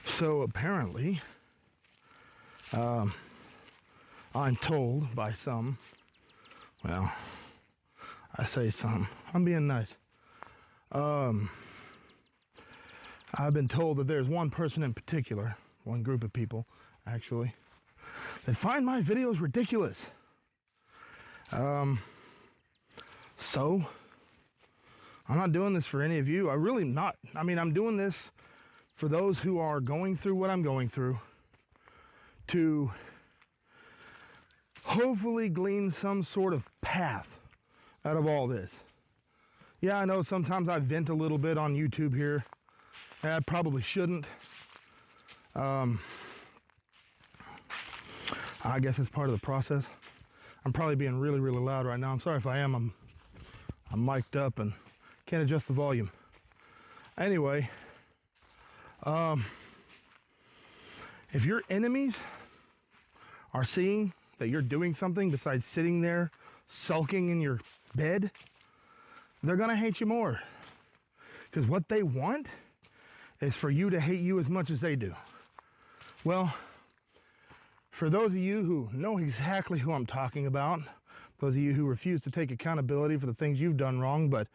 So apparently, I'm told by some, well, I say some, I'm being nice. I've been told that there's one person in particular, one group of people, actually, that find my videos ridiculous. So, I'm not doing this for any of you. I'm doing this for those who are going through what I'm going through, to hopefully glean some sort of path out of all this. Yeah, I know sometimes I vent a little bit on YouTube here. I probably shouldn't. I guess it's part of the process. I'm probably being really, really loud right now. I'm sorry if I am. I'm mic'd up and can't adjust the volume. Anyway, if your enemies are seeing that you're doing something besides sitting there sulking in your bed, they're gonna hate you more. Because what they want is for you to hate you as much as they do. Well, for those of you who know exactly who I'm talking about, those of you who refuse to take accountability for the things you've done wrong, but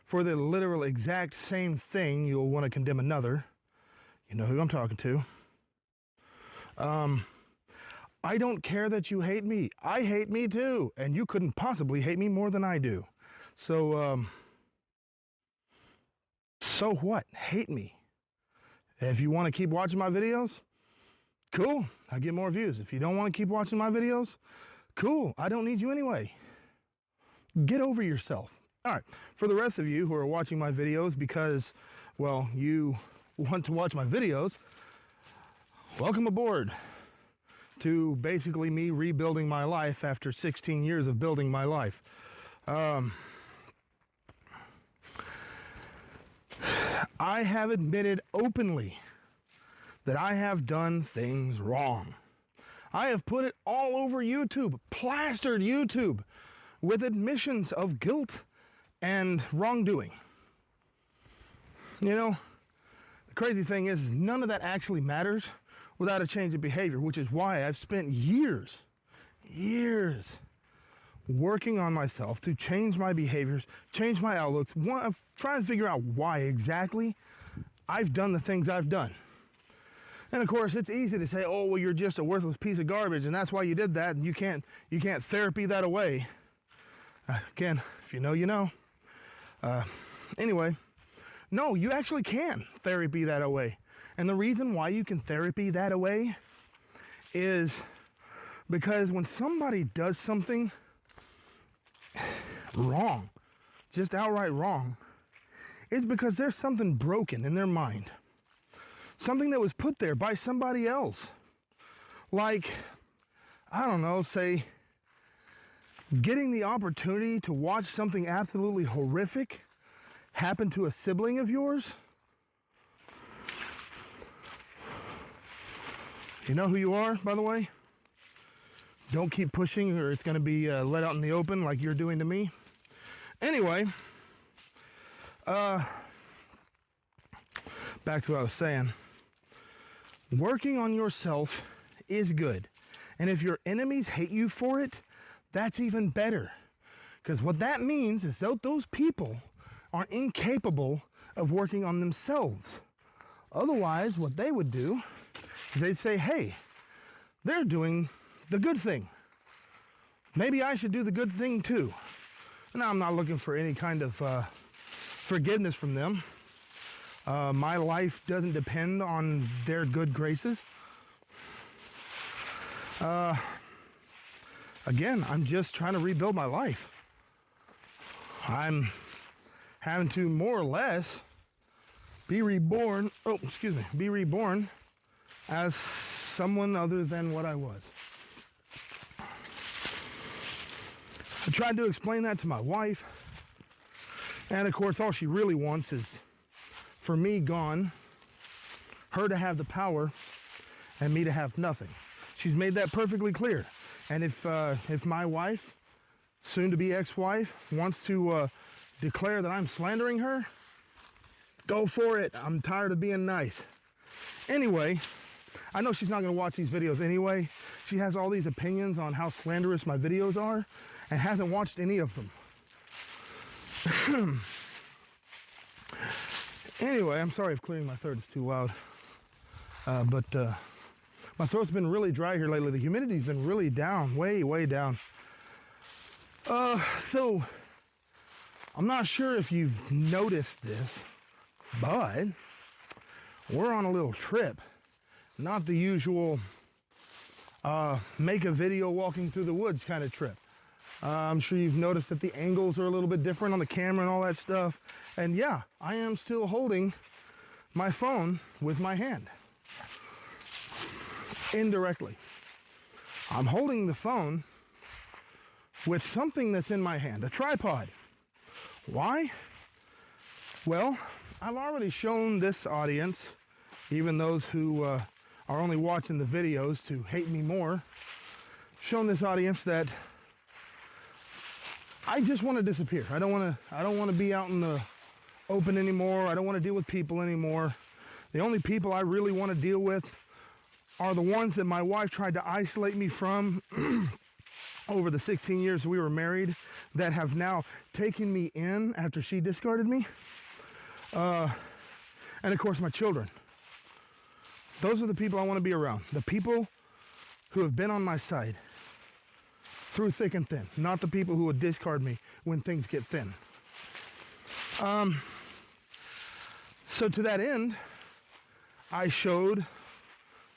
for the literal exact same thing, you'll want to condemn another. You know who I'm talking to. I don't care that you hate me. I hate me too, and you couldn't possibly hate me more than I do. So what? Hate me. If you want to keep watching my videos, cool, I get more views. If you don't want to keep watching my videos, cool, I don't need you anyway. Get over yourself. All right, for the rest of you who are watching my videos because, well, you want to watch my videos, welcome aboard to basically me rebuilding my life after 16 years of building my life. I have admitted openly that I have done things wrong. I have put it all over YouTube, plastered YouTube with admissions of guilt and wrongdoing. You know, the crazy thing is none of that actually matters without a change of behavior, which is why I've spent years working on myself to change my behaviors, change my outlooks, trying to figure out why exactly I've done the things I've done. And of course, it's easy to say, oh, well, you're just a worthless piece of garbage, and that's why you did that, and you can't therapy that away. Again, if you know, you know. Anyway, no, you actually can therapy that away. And the reason why you can therapy that away is because when somebody does something wrong, just outright wrong, it's because there's something broken in their mind. Something that was put there by somebody else. Like, I don't know, say, getting the opportunity to watch something absolutely horrific happen to a sibling of yours. You know who you are, by the way? Don't keep pushing or it's going to be let out in the open like you're doing to me. Anyway, back to what I was saying. Working on yourself is good. And if your enemies hate you for it, that's even better. Because what that means is that those people are incapable of working on themselves. Otherwise, what they would do is they'd say, hey, they're doing the good thing. Maybe I should do the good thing too. Now, I'm not looking for any kind of forgiveness from them. My life doesn't depend on their good graces. Again, I'm just trying to rebuild my life. I'm having to more or less be reborn as someone other than what I was. I tried to explain that to my wife, and of course all she really wants is for me gone, her to have the power, and me to have nothing. She's made that perfectly clear. And if my wife, soon to be ex-wife, wants to declare that I'm slandering her, go for it. I'm tired of being nice. Anyway, I know she's not going to watch these videos anyway. She has all these opinions on how slanderous my videos are and hasn't watched any of them. Anyway, I'm sorry if clearing my throat is too loud. But my throat's been really dry here lately. The humidity's been really down, way down. So I'm not sure if you've noticed this, but we're on a little trip. Not the usual make a video walking through the woods kind of trip. I'm sure you've noticed that the angles are a little bit different on the camera and all that stuff. And yeah, I am still holding my phone with my hand. Indirectly. I'm holding the phone with something that's in my hand, a tripod. Why? Well, I've already shown this audience, even those who are only watching the videos to hate me more, shown this audience that I just want to disappear. I don't want to be out in the open anymore. I don't want to deal with people anymore. The only people I really want to deal with are the ones that my wife tried to isolate me from over the 16 years we were married, that have now taken me in after she discarded me. And of course, my children. Those are the people I want to be around. The people who have been on my side through thick and thin, not the people who would discard me when things get thin. So to that end, I showed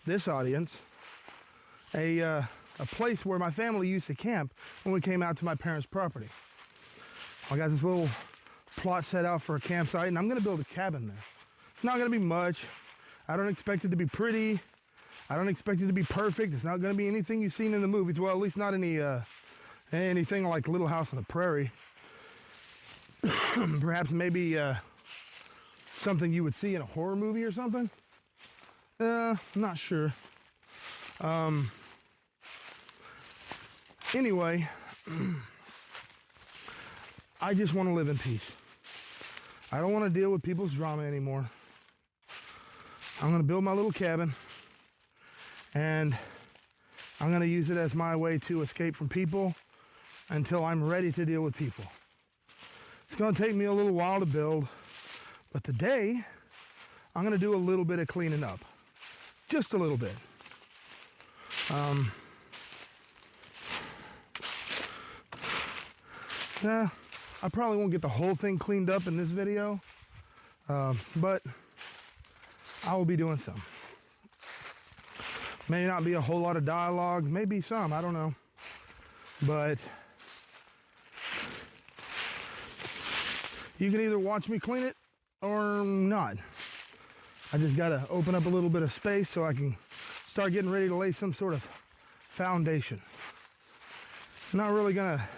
this audience a place where my family used to camp when we came out to my parents' property. I got this little plot set out for a campsite, and I'm going to build a cabin there. It's not going to be much. I don't expect it to be pretty. I don't expect it to be perfect. It's not going to be anything you've seen in the movies. Well, at least not anything like Little House on the Prairie. Perhaps maybe something you would see in a horror movie or something. Not sure. Anyway, I just want to live in peace. I don't want to deal with people's drama anymore. I'm going to build my little cabin, and I'm going to use it as my way to escape from people until I'm ready to deal with people. It's going to take me a little while to build, but today I'm going to do a little bit of cleaning up. Just a little bit. I probably won't get the whole thing cleaned up in this video, but I will be doing some. May not be a whole lot of dialogue, maybe some, I don't know. But you can either watch me clean it or not. I just gotta open up a little bit of space so I can start getting ready to lay some sort of foundation. Not really gonna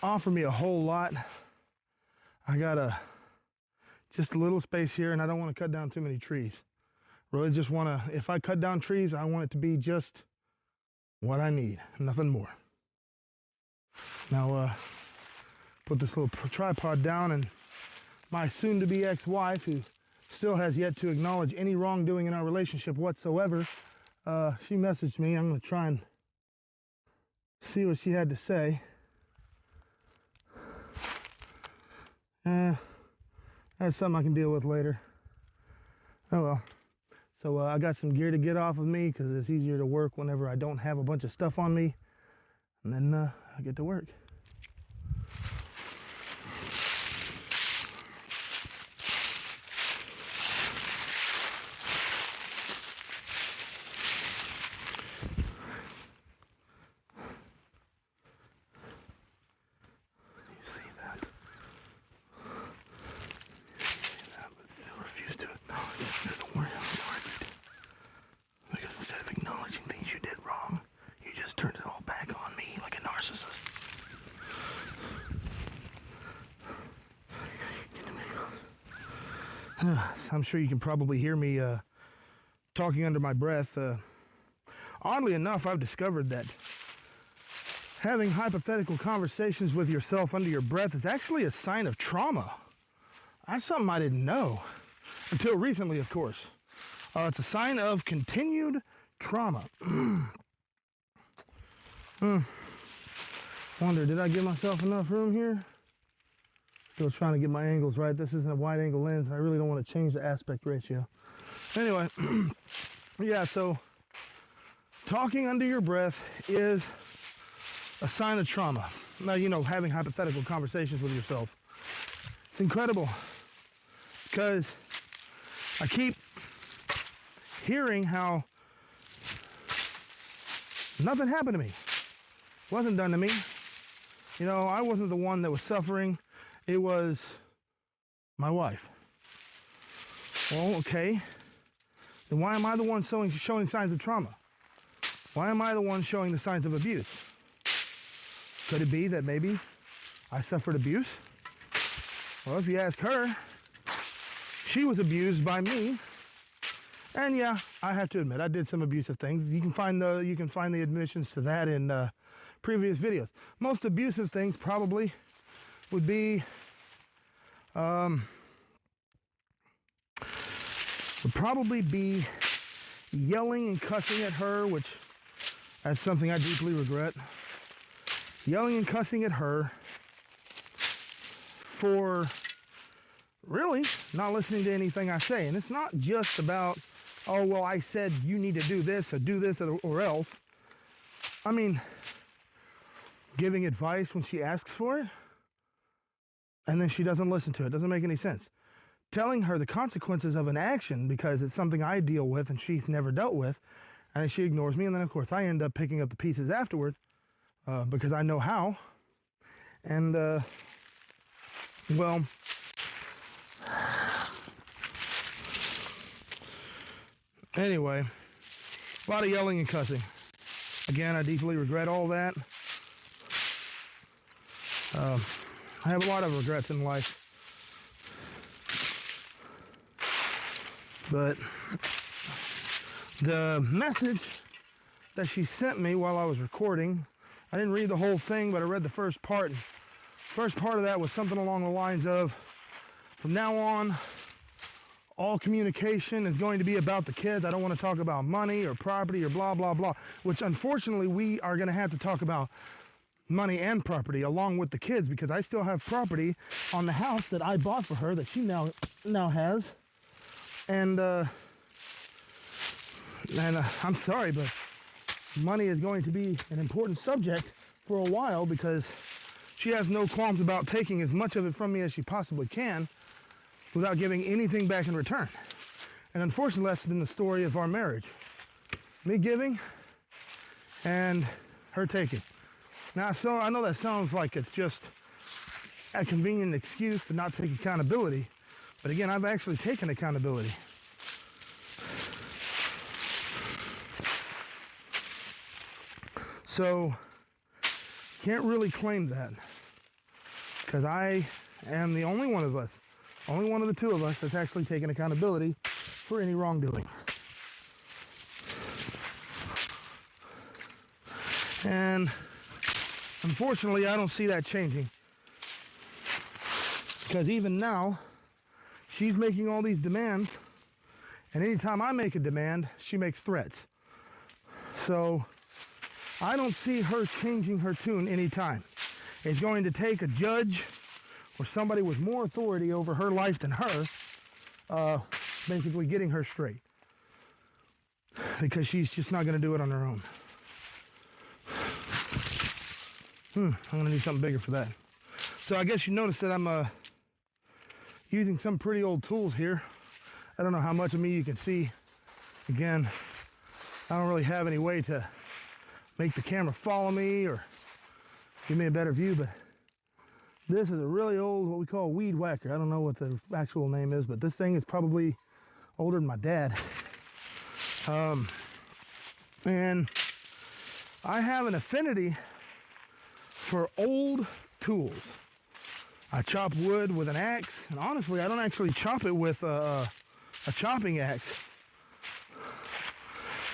offer me a whole lot. I got just a little space here, and I don't want to cut down too many trees. Really just want to, if I cut down trees, I want it to be just what I need, nothing more. Now, put this little tripod down, and my soon-to-be ex-wife, who still has yet to acknowledge any wrongdoing in our relationship whatsoever, she messaged me. I'm going to try and see what she had to say. That's something I can deal with later. Oh well. So I got some gear to get off of me because it's easier to work whenever I don't have a bunch of stuff on me. And then I get to work. I'm sure you can probably hear me talking under my breath. Oddly enough, I've discovered that having hypothetical conversations with yourself under your breath is actually a sign of trauma. That's something I didn't know. Until recently, of course. It's a sign of continued trauma. Wonder, did I give myself enough room here? Still trying to get my angles right. This isn't a wide angle lens. I really don't want to change the aspect ratio. Anyway, yeah, so talking under your breath is a sign of trauma. Now, you know, having hypothetical conversations with yourself. It's incredible because I keep hearing how nothing happened to me. It wasn't done to me. You know, I wasn't the one that was suffering. It was my wife. Well, okay. Then why am I the one showing signs of trauma? Why am I the one showing the signs of abuse? Could it be that maybe I suffered abuse? Well, if you ask her, she was abused by me. And yeah, I have to admit, I did some abusive things. You can find the admissions to that in previous videos. Most abusive things probably would be yelling and cussing at her, which that's something I deeply regret. Yelling and cussing at her for really not listening to anything I say. And it's not just about, oh, well, I said you need to do this or else. I mean, giving advice when she asks for it, and then she doesn't listen to it. Doesn't make any sense. Telling her the consequences of an action because it's something I deal with and she's never dealt with, and she ignores me, and then of course I end up picking up the pieces afterward because I know how. And well, anyway, a lot of yelling and cussing. Again, I deeply regret all that. I have a lot of regrets in life. But the message that she sent me while I was recording, I didn't read the whole thing, but I read the first part. First part of that was something along the lines of, from now on, all communication is going to be about the kids. I don't want to talk about money or property or blah, blah, blah, which unfortunately we are going to have to talk about money and property along with the kids, because I still have property on the house that I bought for her that she now has. And I'm sorry, but money is going to be an important subject for a while, because she has no qualms about taking as much of it from me as she possibly can without giving anything back in return. And unfortunately, that's been the story of our marriage. Me giving and her taking. Now, so I know that sounds like it's just a convenient excuse to not take accountability, but again, I've actually taken accountability. So, can't really claim that, because I am the only one of us, only one of the two of us that's actually taken accountability for any wrongdoing. And unfortunately, I don't see that changing, because even now, she's making all these demands, and anytime I make a demand, she makes threats. So I don't see her changing her tune anytime. It's going to take a judge or somebody with more authority over her life than her, basically getting her straight, because she's just not going to do it on her own. I'm going to need something bigger for that. So I guess you noticed that I'm using some pretty old tools here. I don't know how much of me you can see. Again, I don't really have any way to make the camera follow me or give me a better view, but this is a really old, what we call a weed whacker. I don't know what the actual name is, but this thing is probably older than my dad. And I have an affinity for old tools. I chop wood with an axe, and honestly, I don't actually chop it with a chopping axe.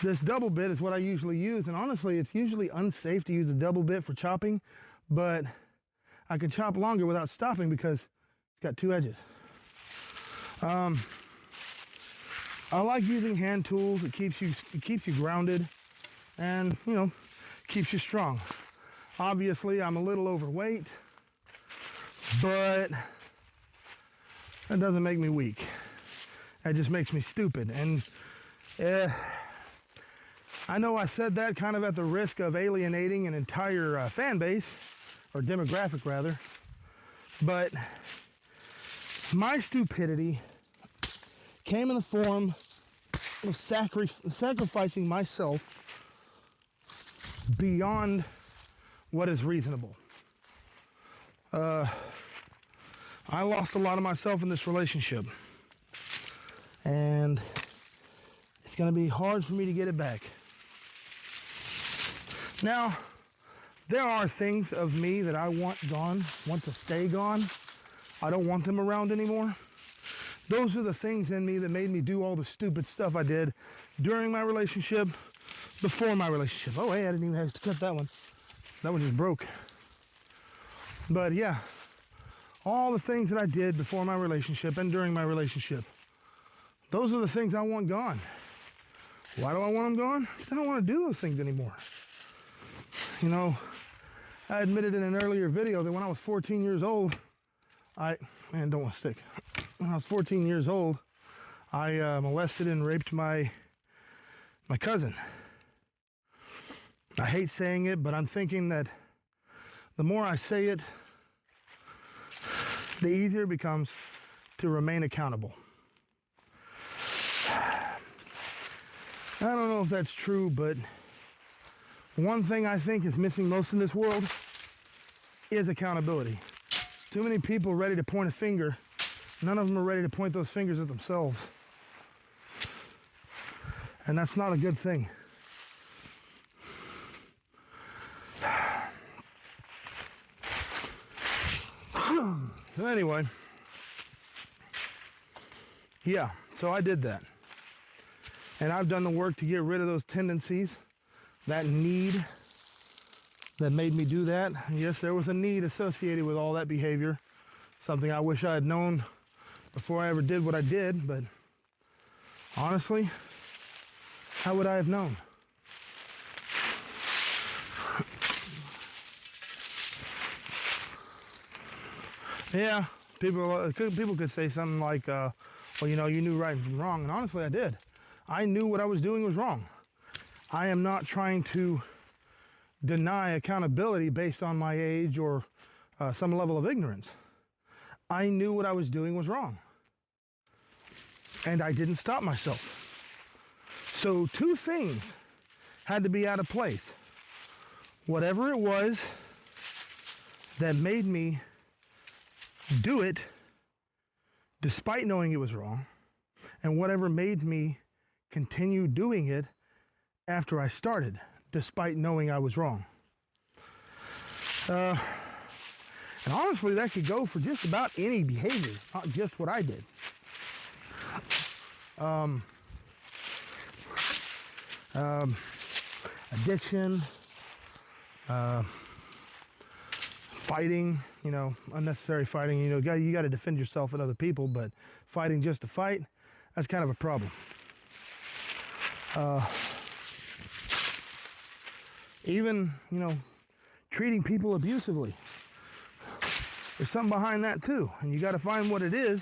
This double bit is what I usually use, and honestly, it's usually unsafe to use a double bit for chopping, but I can chop longer without stopping because it's got two edges. I like using hand tools. It keeps you grounded, and keeps you strong. Obviously, I'm a little overweight, but that doesn't make me weak. That just makes me stupid. And I know I said that kind of at the risk of alienating an entire fan base, or demographic rather, but my stupidity came in the form of sacrificing myself beyond what is reasonable. I lost a lot of myself in this relationship, and it's going to be hard for me to get it back. Now, there are things of me that I want gone, want to stay gone. I don't want them around anymore. Those are the things in me that made me do all the stupid stuff I did during my relationship, before my relationship. Oh, hey, I didn't even have to cut that one. That one just broke. But yeah, all the things that I did before my relationship and during my relationship, those are the things I want gone. Why do I want them gone? I don't want to do those things anymore. I admitted in an earlier video that when I was 14 years old, don't want to stick. When I was 14 years old, I molested and raped my cousin. I hate saying it, but I'm thinking that the more I say it, the easier it becomes to remain accountable. I don't know if that's true, but one thing I think is missing most in this world is accountability. Too many people ready to point a finger. None of them are ready to point those fingers at themselves. And that's not a good thing. So anyway, yeah, so I did that. And I've done the work to get rid of those tendencies, that need that made me do that. Yes, there was a need associated with all that behavior, something I wish I had known before I ever did what I did, but honestly, how would I have known? Yeah, people could say something like, well, you knew right from wrong, and honestly, I did. I knew what I was doing was wrong. I am not trying to deny accountability based on my age or some level of ignorance. I knew what I was doing was wrong, and I didn't stop myself. So two things had to be out of place. Whatever it was that made me do it despite knowing it was wrong, and whatever made me continue doing it after I started despite knowing I was wrong. And honestly, that could go for just about any behavior, not just what I did. Addiction, fighting, unnecessary fighting. You got to defend yourself and other people, but fighting just to fight, that's kind of a problem. Even, treating people abusively. There's something behind that too, and you got to find what it is.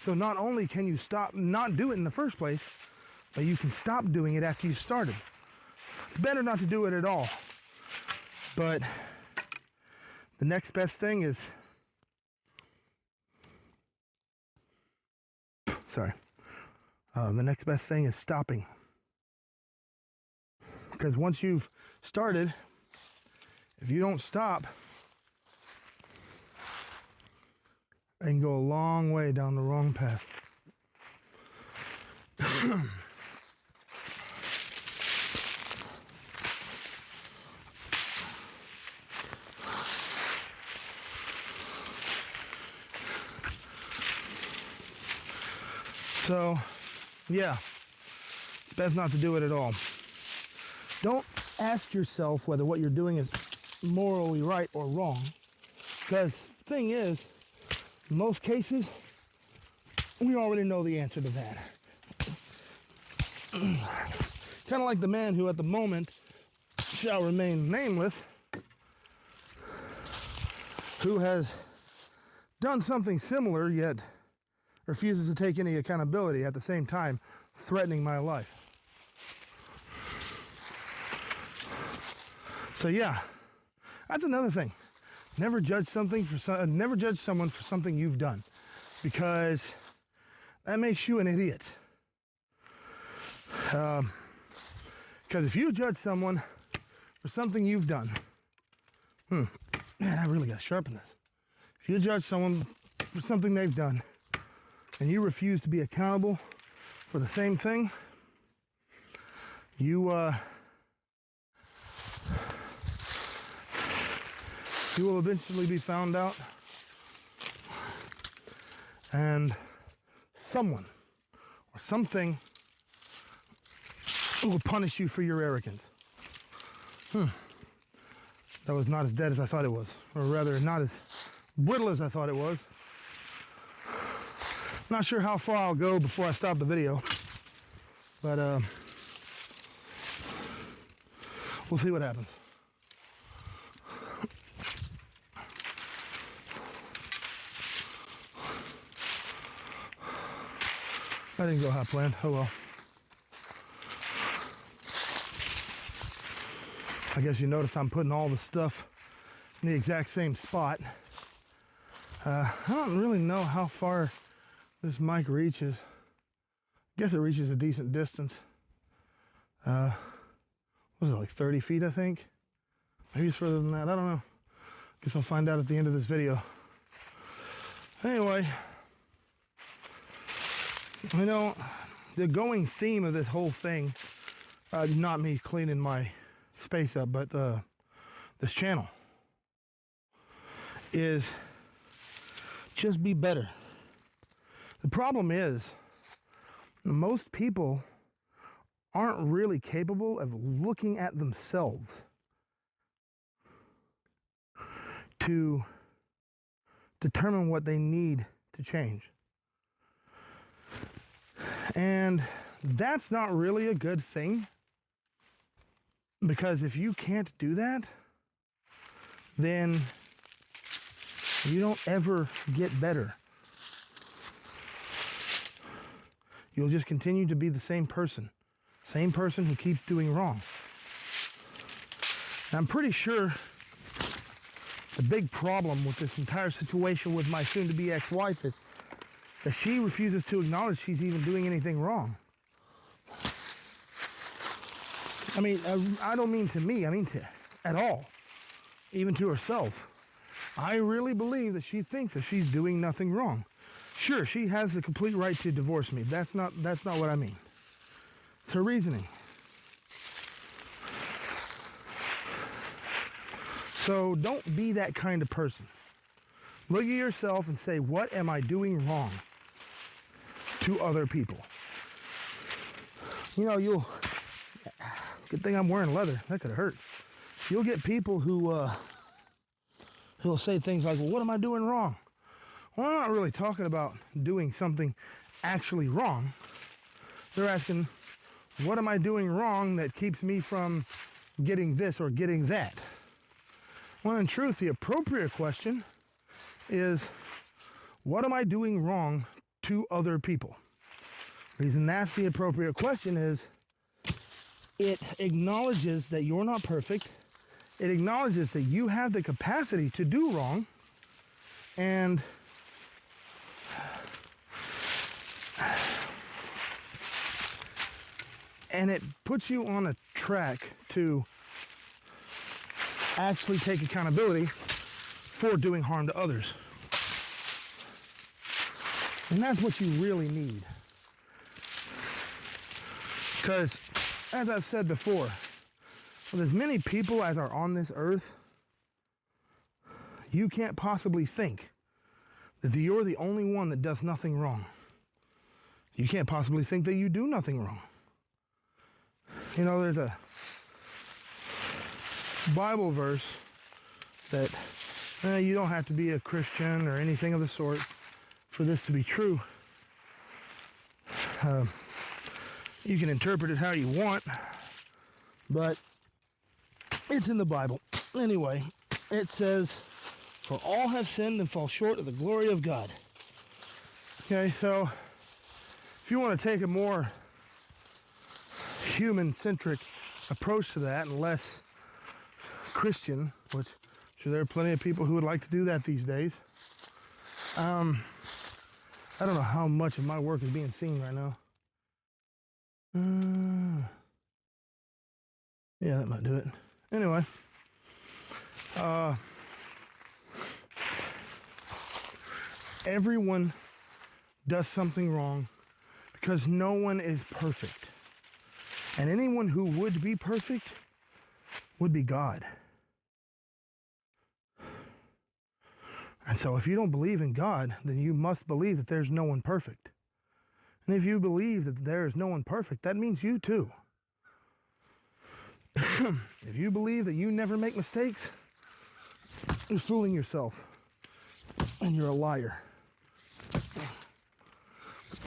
So not only can you stop, not do it in the first place, but you can stop doing it after you've started. It's better not to do it at all. But the next best thing is, the next best thing is stopping. Because once you've started, if you don't stop, it can go a long way down the wrong path. So, yeah, it's best not to do it at all. Don't ask yourself whether what you're doing is morally right or wrong, because the thing is, in most cases, we already know the answer to that. kind of like the man who at the moment shall remain nameless, who has done something similar yet refuses to take any accountability, at the same time threatening my life. So yeah, that's another thing. Never judge someone for something you've done, because that makes you an idiot. Because if you judge someone for something you've done, man, I really got to sharpen this. If you judge someone for something they've done, and you refuse to be accountable for the same thing, you will eventually be found out, and someone or something will punish you for your arrogance. That was not as dead as I thought it was, or rather not as brittle as I thought it was. Not sure how far I'll go before I stop the video, but we'll see what happens. I didn't go how planned. Oh well. I guess you notice I'm putting all the stuff in the exact same spot. I don't really know how far this mic reaches. I guess it reaches a decent distance. What was it, like 30 feet, I think? Maybe it's further than that. I don't know. Guess I'll find out at the end of this video. Anyway, you know, the going theme of this whole thing, not me cleaning my space up, but this channel, is just be better. The problem is, most people aren't really capable of looking at themselves to determine what they need to change. And that's not really a good thing, because if you can't do that, then you don't ever get better. You'll just continue to be the same person who keeps doing wrong. And I'm pretty sure the big problem with this entire situation with my soon-to-be ex-wife is that she refuses to acknowledge she's even doing anything wrong. I mean, I don't mean to me, I mean to at all, even to herself. I really believe that she thinks that she's doing nothing wrong. Sure, she has the complete right to divorce me. That's not what I mean. It's her reasoning. So don't be that kind of person. Look at yourself and say, what am I doing wrong to other people? You know, good thing I'm wearing leather. That could hurt. You'll get people who'll say things like, well, what am I doing wrong? Well, I'm not really talking about doing something actually wrong. They're asking, what am I doing wrong that keeps me from getting this or getting that? Well, in truth, the appropriate question is, what am I doing wrong to other people? The reason that's the appropriate question is it acknowledges that you're not perfect. It acknowledges that you have the capacity to do wrong, and it puts you on a track to actually take accountability for doing harm to others. And that's what you really need. Because, as I've said before, with as many people as are on this earth, you can't possibly think that you're the only one that does nothing wrong. You can't possibly think that you do nothing wrong. You know, there's a Bible verse that you don't have to be a Christian or anything of the sort for this to be true. You can interpret it how you want, but it's in the Bible. Anyway, it says, "For all have sinned and fall short of the glory of God." Okay, so if you want to take a more human-centric approach to that and less Christian, which I'm sure there are plenty of people who would like to do that these days. I don't know how much of my work is being seen right now. Yeah, that might do it. Anyway, everyone does something wrong because no one is perfect. And anyone who would be perfect would be God. And so if you don't believe in God, then you must believe that there's no one perfect. And if you believe that there is no one perfect, that means you too. If you believe that you never make mistakes, you're fooling yourself. And you're a liar.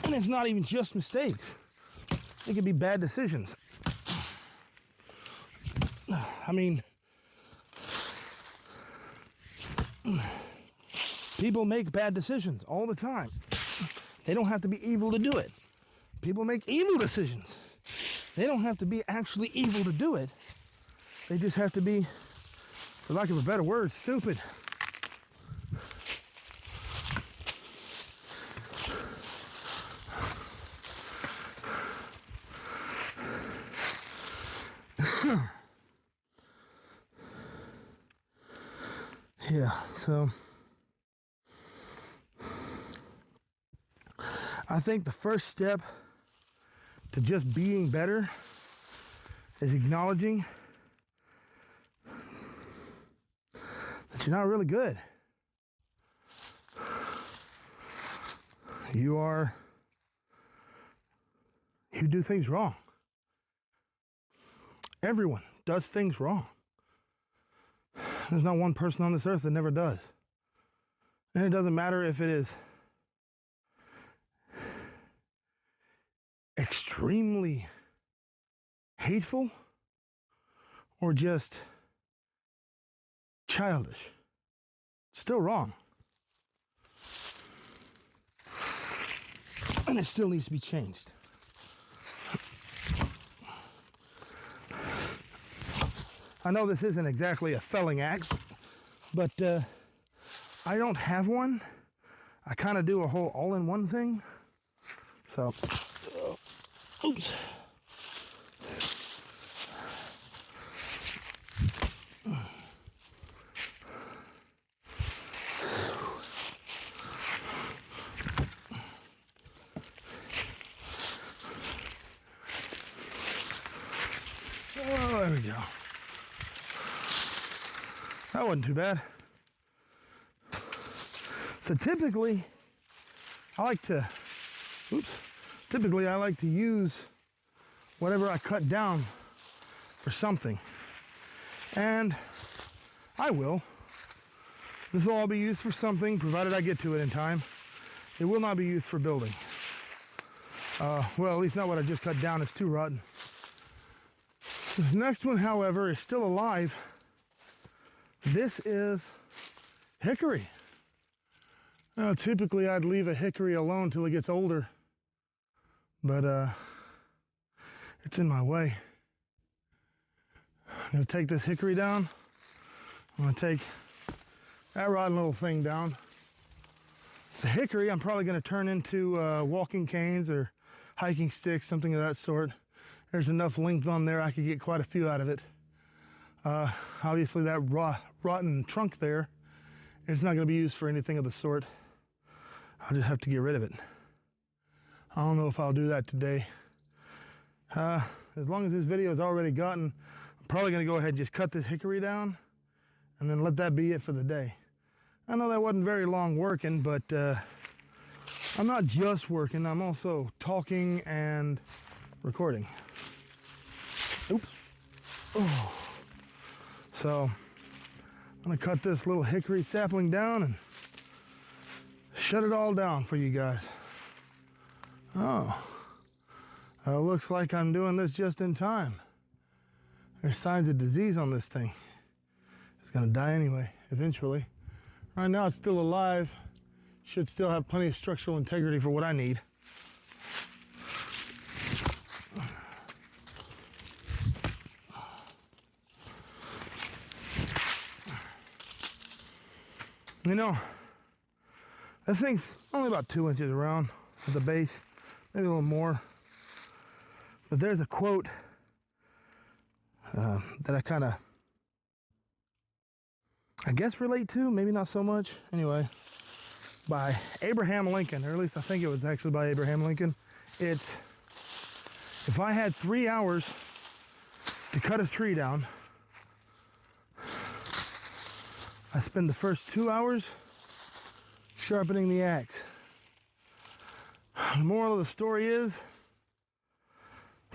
And it's not even just mistakes. It could be bad decisions. I mean, people make bad decisions all the time. They don't have to be evil to do it. People make evil decisions. They don't have to be actually evil to do it. They just have to be, for lack of a better word, stupid. Yeah, so I think the first step to just being better is acknowledging that you're not really good. You do things wrong. Everyone does things wrong. There's not one person on this earth that never does. And it doesn't matter if it is extremely hateful or just childish. It's still wrong. And it still needs to be changed. I know this isn't exactly a felling axe, but I don't have one. I kind of do a whole all-in-one thing. So, oops. Oh, there we go. That wasn't too bad. So typically, I like to use whatever I cut down for something. And I will. This will all be used for something, provided I get to it in time. It will not be used for building. Well, at least not what I just cut down. It's too rotten. This next one, however, is still alive. This is hickory. Now, typically I'd leave a hickory alone till it gets older, but it's in my way. I'm gonna take this hickory down. I'm gonna take that rotten little thing down. The hickory I'm probably gonna turn into walking canes or hiking sticks, something of that sort. There's enough length on there, I could get quite a few out of it. Obviously that rotten trunk there is not going to be used for anything of the sort. I'll just have to get rid of it. I don't know if I'll do that today. As long as this video is already gotten, I'm probably going to go ahead and just cut this hickory down and then let that be it for the day. I know that wasn't very long working, but I'm not just working, I'm also talking and recording. Oops. Oh. So I'm gonna cut this little hickory sapling down and shut it all down for you guys. Oh, Looks like I'm doing this just in time. There's signs of disease on this thing. It's gonna die anyway, eventually. Right now it's still alive. Should still have plenty of structural integrity for what I need. You know, this thing's only about 2 inches around at the base, maybe a little more. But there's a quote that I kind of, I guess, relate to, maybe not so much. Anyway, by Abraham Lincoln, or at least I think it was actually by Abraham Lincoln. It's, if I had 3 hours to cut a tree down, I spend the first 2 hours sharpening the axe. The moral of the story is,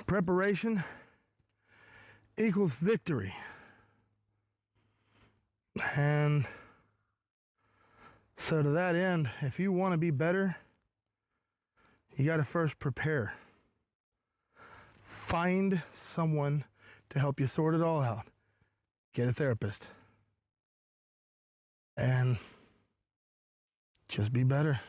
preparation equals victory. And so to that end, if you want to be better, you got to first prepare. Find someone to help you sort it all out. Get a therapist. And just be better.